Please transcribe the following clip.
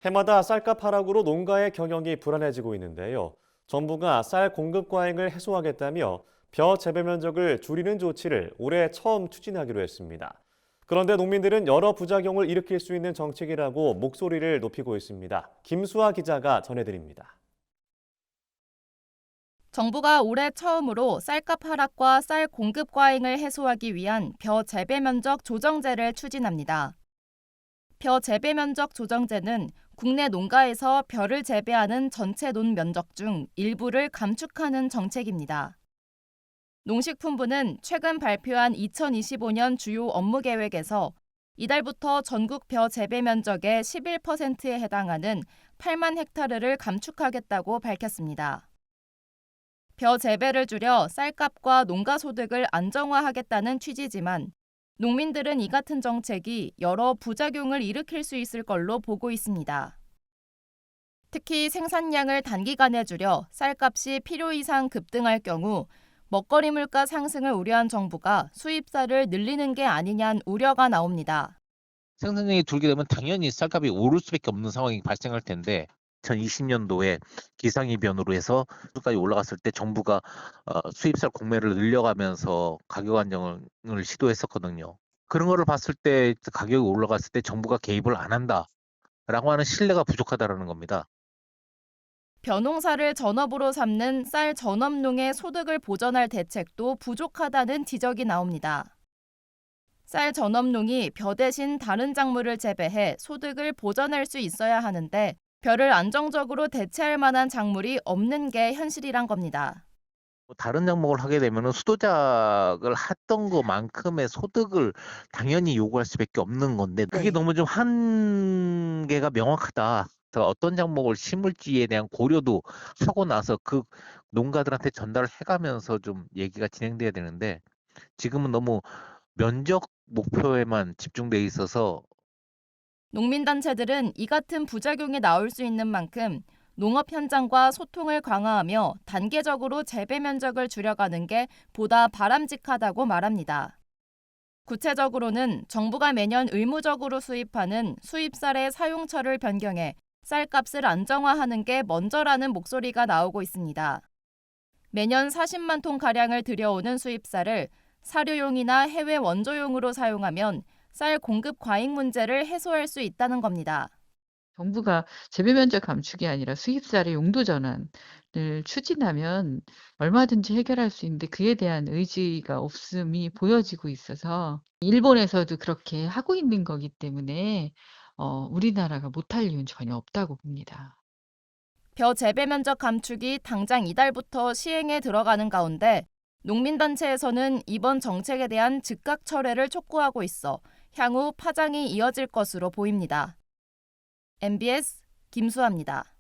해마다 쌀값 하락으로 농가의 경영이 불안해지고 있는데요. 정부가 쌀 공급 과잉을 해소하겠다며 벼 재배 면적을 줄이는 조치를 올해 처음 추진하기로 했습니다. 그런데 농민들은 여러 부작용을 일으킬 수 있는 정책이라고 목소리를 높이고 있습니다. 김수아 기자가 전해드립니다. 정부가 올해 처음으로 쌀값 하락과 쌀 공급 과잉을 해소하기 위한 벼 재배 면적 조정제를 추진합니다. 벼 재배 면적 조정제는 국내 농가에서 벼를 재배하는 전체 논 면적 중 일부를 감축하는 정책입니다. 농식품부는 최근 발표한 2025년 주요 업무 계획에서 이달부터 전국 벼 재배 면적의 11%에 해당하는 8만 헥타르를 감축하겠다고 밝혔습니다. 벼 재배를 줄여 쌀값과 농가 소득을 안정화하겠다는 취지지만 농민들은 이 같은 정책이 여러 부작용을 일으킬 수 있을 걸로 보고 있습니다. 특히 생산량을 단기간에 줄여 쌀값이 필요 이상 급등할 경우 먹거리 물가 상승을 우려한 정부가 수입쌀을 늘리는 게 아니냐는 우려가 나옵니다. 생산량이 줄게 되면 당연히 쌀값이 오를 수밖에 없는 상황이 발생할 텐데 2020년도에 기상이변으로 해서 수까지 올라갔을 때 정부가 수입쌀 공매를 늘려가면서 가격 안정을 시도했었거든요. 그런 거를 봤을 때 가격이 올라갔을 때 정부가 개입을 안 한다라고 하는 신뢰가 부족하다라는 겁니다. 벼농사를 전업으로 삼는 쌀 전업농의 소득을 보전할 대책도 부족하다는 지적이 나옵니다. 쌀 전업농이 벼 대신 다른 작물을 재배해 소득을 보전할 수 있어야 하는데 벼를 안정적으로 대체할 만한 작물이 없는 게 현실이란 겁니다. 다른 작목을 하게 되면 수도작을 했던 것만큼의 소득을 당연히 요구할 수밖에 없는 건데 그게 너무 좀 한계가 명확하다. 그래서 어떤 작목을 심을지에 대한 고려도 하고 나서 그 농가들한테 전달을 해가면서 좀 얘기가 진행돼야 되는데 지금은 너무 면적 목표에만 집중돼 있어서 농민단체들은 이 같은 부작용이 나올 수 있는 만큼 농업 현장과 소통을 강화하며 단계적으로 재배 면적을 줄여가는 게 보다 바람직하다고 말합니다. 구체적으로는 정부가 매년 의무적으로 수입하는 수입쌀의 사용처를 변경해 쌀값을 안정화하는 게 먼저라는 목소리가 나오고 있습니다. 매년 40만 톤가량을 들여오는 수입쌀을 사료용이나 해외 원조용으로 사용하면 쌀 공급 과잉 문제를 해소할 수 있다는 겁니다. 정부가 재배 면적 감축이 아니라 수입쌀의 용도 전환을 추진하면 얼마든지 해결할 수 있는데 그에 대한 의지가 없음이 보여지고 있어서 일본에서도 그렇게 하고 있는 거기 때문에 우리나라가 못할 이유는 전혀 없다고 봅니다. 벼 재배 면적 감축이 당장 이달부터 시행에 들어가는 가운데 농민단체에서는 이번 정책에 대한 즉각 철회를 촉구하고 있어 향후 파장이 이어질 것으로 보입니다. MBS 김수아입니다.